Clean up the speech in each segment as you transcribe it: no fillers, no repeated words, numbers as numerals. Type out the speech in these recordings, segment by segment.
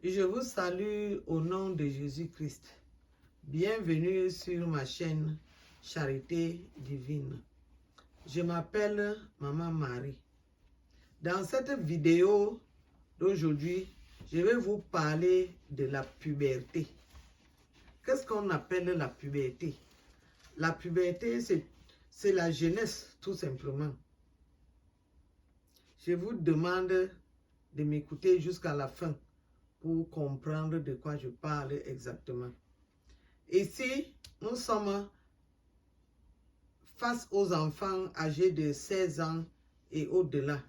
Je vous salue au nom de Jésus-Christ. Bienvenue sur ma chaîne Charité Divine. Je m'appelle Maman Marie. Dans cette vidéo d'aujourd'hui, je vais vous parler de la puberté. Qu'est-ce qu'on appelle la puberté? La puberté, c'est la jeunesse, tout simplement. Je vous demande de m'écouter jusqu'à la fin pour comprendre de quoi je parle exactement. Ici, nous sommes face aux enfants âgés de 16 ans et au-delà.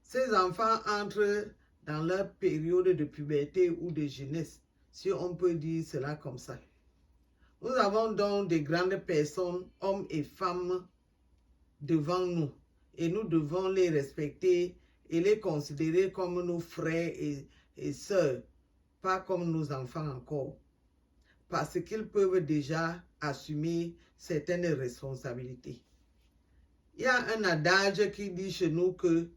Ces enfants entrent dans leur période de puberté ou de jeunesse, si on peut dire cela comme ça. Nous avons donc de grandes personnes, hommes et femmes, devant nous. Et nous devons les respecter et les considérer comme nos frères et sœurs, pas comme nos enfants encore. Parce qu'ils peuvent déjà assumer certaines responsabilités. Il y a un adage qui dit chez nous que,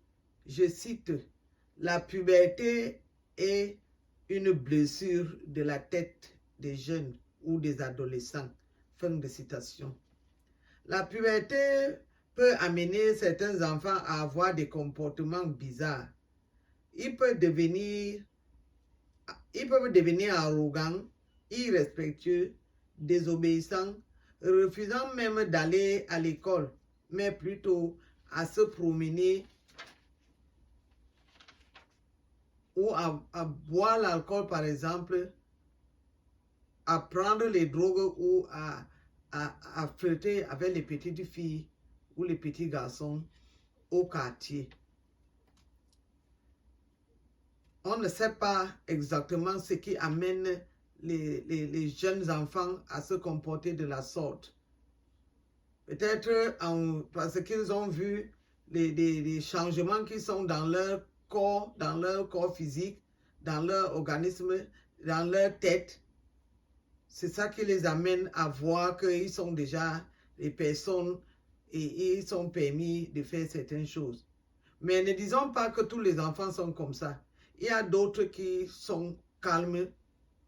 je cite, « La puberté est une blessure de la tête des jeunes ou des adolescents. » Fin de citation. La puberté peut amener certains enfants à avoir des comportements bizarres. Ils peuvent devenir arrogants, irrespectueux, désobéissants, refusant même d'aller à l'école, mais plutôt à se promener ou à boire l'alcool par exemple, à prendre les drogues ou à flirter avec les petites filles ou les petits garçons au quartier. On ne sait pas exactement ce qui amène les jeunes enfants à se comporter de la sorte. Peut-être parce qu'ils ont vu les changements qui sont dans leur corps physique, dans leur organisme, dans leur tête. C'est ça qui les amène à voir qu'ils sont déjà des personnes et ils sont permis de faire certaines choses. Mais ne disons pas que tous les enfants sont comme ça. Il y a d'autres qui sont calmes,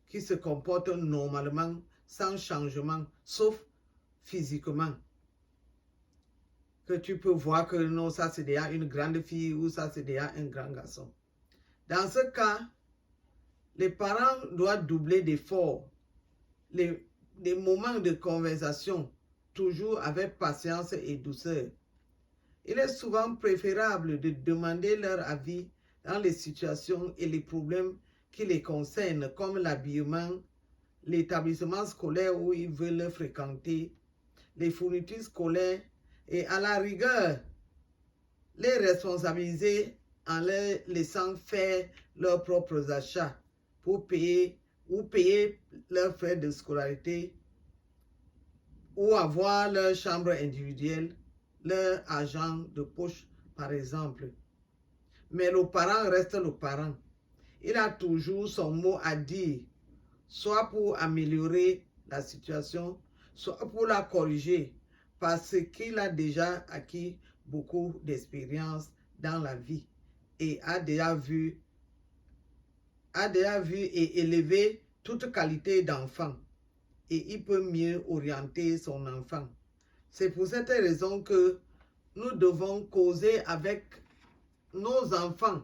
qui se comportent normalement, sans changement, sauf physiquement. Que tu peux voir que non, ça c'est déjà une grande fille ou ça c'est déjà un grand garçon. Dans ce cas, les parents doivent doubler d'efforts. Les moments de conversation, toujours avec patience et douceur. Il est souvent préférable de demander leur avis dans les situations et les problèmes qui les concernent, comme l'habillement, l'établissement scolaire où ils veulent fréquenter, les fournitures scolaires et à la rigueur, les responsabiliser en leur laissant faire leurs propres achats pour payer leurs frais de scolarité ou avoir leur chambre individuelle, leur argent de poche par exemple. Mais le parent reste le parent. Il a toujours son mot à dire, soit pour améliorer la situation, soit pour la corriger, parce qu'il a déjà acquis beaucoup d'expérience dans la vie et a déjà vu et élevé toute qualité d'enfant. Et il peut mieux orienter son enfant. C'est pour cette raison que nous devons causer avec nos enfants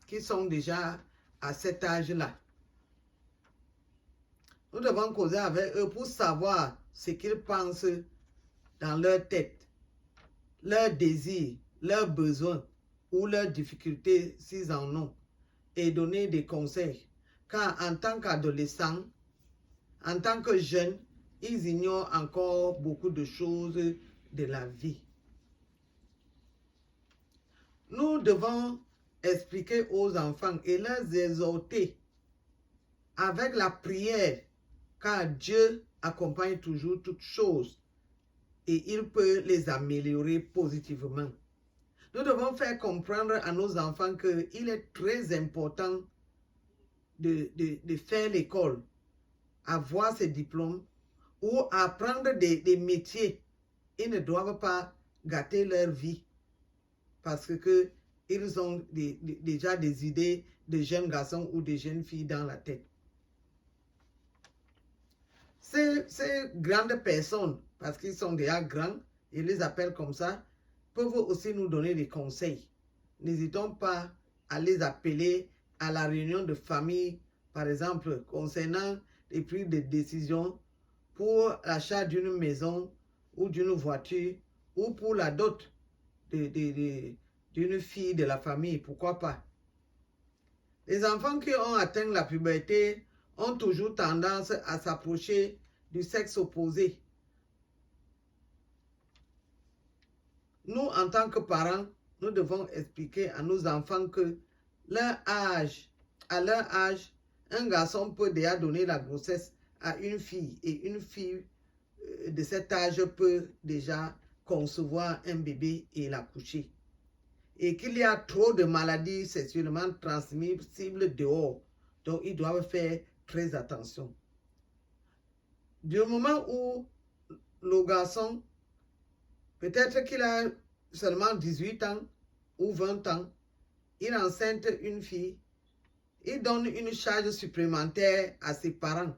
qui sont déjà à cet âge-là. Nous devons causer avec eux pour savoir ce qu'ils pensent dans leur tête, leurs désirs, leurs besoins ou leurs difficultés s'ils en ont et donner des conseils. Car en tant qu'adolescents, en tant que jeunes, ils ignorent encore beaucoup de choses de la vie. Nous devons expliquer aux enfants et leur exhorter avec la prière, car Dieu accompagne toujours toutes choses et il peut les améliorer positivement. Nous devons faire comprendre à nos enfants qu'il est très important de faire l'école, avoir ses diplômes ou apprendre des métiers. Ils ne doivent pas gâter leur vie parce que ils ont déjà des idées de jeunes garçons ou de jeunes filles dans la tête. Ces grandes personnes, parce qu'ils sont déjà grands, ils les appellent comme ça, peuvent aussi nous donner des conseils. N'hésitons pas à les appeler à la réunion de famille, par exemple, concernant les prises de décision pour l'achat d'une maison ou d'une voiture ou pour la dot d'une fille de la famille, pourquoi pas. Les enfants qui ont atteint la puberté ont toujours tendance à s'approcher du sexe opposé. Nous, en tant que parents, nous devons expliquer à nos enfants que à leur âge, un garçon peut déjà donner la grossesse à une fille et une fille de cet âge peut déjà concevoir un bébé et l'accoucher. Et qu'il y a trop de maladies sexuellement transmissibles dehors. Donc, ils doivent faire très attention. Du moment où le garçon, peut-être qu'il a seulement 18 ans ou 20 ans, il enceinte une fille, il donne une charge supplémentaire à ses parents,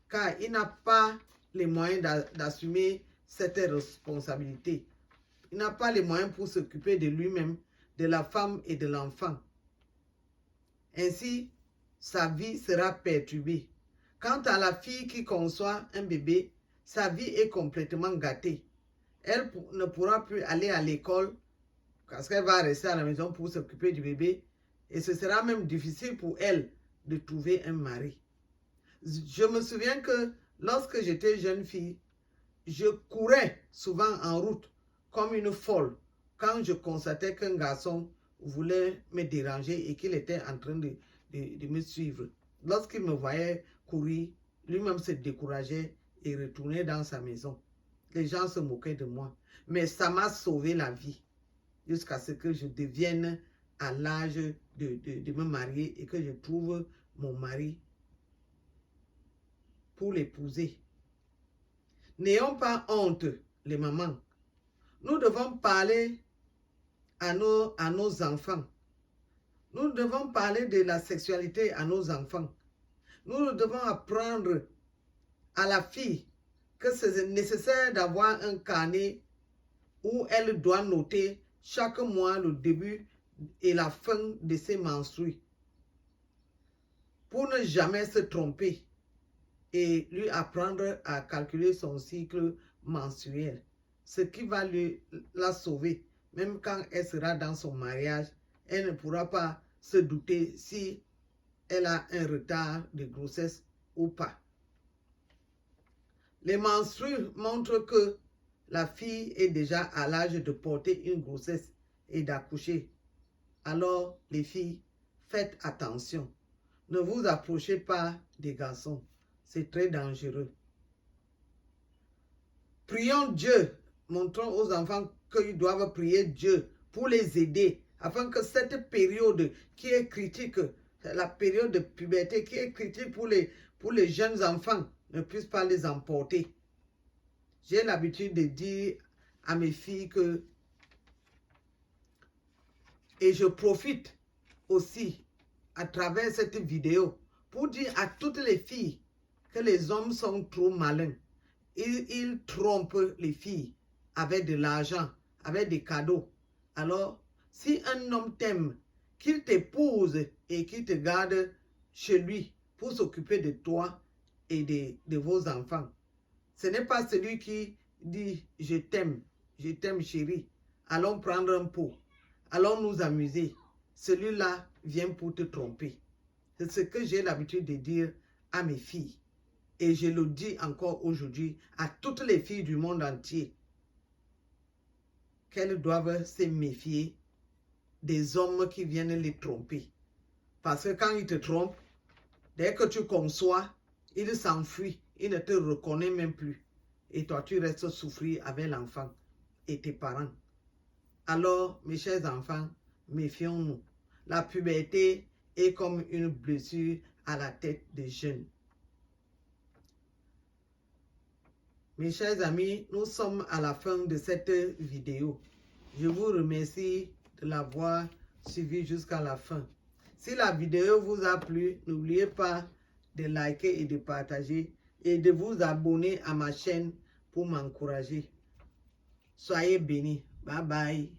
car il n'a pas les moyens d'assumer cette responsabilité. Il n'a pas les moyens pour s'occuper de lui-même, de la femme et de l'enfant. Ainsi, sa vie sera perturbée. Quant à la fille qui conçoit un bébé, sa vie est complètement gâtée. Elle ne pourra plus aller à l'école parce qu'elle va rester à la maison pour s'occuper du bébé. Et ce sera même difficile pour elle de trouver un mari. Je me souviens que lorsque j'étais jeune fille, je courais souvent en route comme une folle quand je constatais qu'un garçon voulait me déranger et qu'il était en train de me suivre. Lorsqu'il me voyait courir, lui-même se décourageait et retournait dans sa maison. Les gens se moquaient de moi. Mais ça m'a sauvé la vie jusqu'à ce que je devienne à l'âge de me marier et que je trouve mon mari pour l'épouser. N'ayons pas honte, les mamans. Nous devons parler à nos enfants. Nous devons parler de la sexualité à nos enfants. Nous devons apprendre à la fille que c'est nécessaire d'avoir un carnet où elle doit noter chaque mois le début et la fin de ses menstrues pour ne jamais se tromper et lui apprendre à calculer son cycle menstruel, ce qui va la sauver. Même quand elle sera dans son mariage, elle ne pourra pas se douter si elle a un retard de grossesse ou pas. Les menstrues montrent que la fille est déjà à l'âge de porter une grossesse et d'accoucher. Alors, les filles, faites attention. Ne vous approchez pas des garçons. C'est très dangereux. Prions Dieu. Montrons aux enfants qu'ils doivent prier Dieu pour les aider afin que cette période qui est critique, la période de puberté qui est critique pour les jeunes enfants, ne puisse pas les emporter. J'ai l'habitude de dire à mes filles que, et je profite aussi à travers cette vidéo pour dire à toutes les filles que les hommes sont trop malins. Ils trompent les filles avec de l'argent, avec des cadeaux. Alors, si un homme t'aime, qu'il t'épouse et qu'il te garde chez lui pour s'occuper de toi et de vos enfants. Ce n'est pas celui qui dit « je t'aime chérie, allons prendre un pot, allons nous amuser ». Celui-là vient pour te tromper. C'est ce que j'ai l'habitude de dire à mes filles. Et je le dis encore aujourd'hui à toutes les filles du monde entier qu'elles doivent se méfier des hommes qui viennent les tromper. Parce que quand ils te trompent, dès que tu conçois, ils s'enfuient, ils ne te reconnaissent même plus. Et toi, tu restes souffrir avec l'enfant et tes parents. Alors, mes chers enfants, méfions-nous. La puberté est comme une blessure à la tête des jeunes. Mes chers amis, nous sommes à la fin de cette vidéo. Je vous remercie de l'avoir suivi jusqu'à la fin. Si la vidéo vous a plu, n'oubliez pas de liker et de partager et de vous abonner à ma chaîne pour m'encourager. Soyez bénis. Bye bye.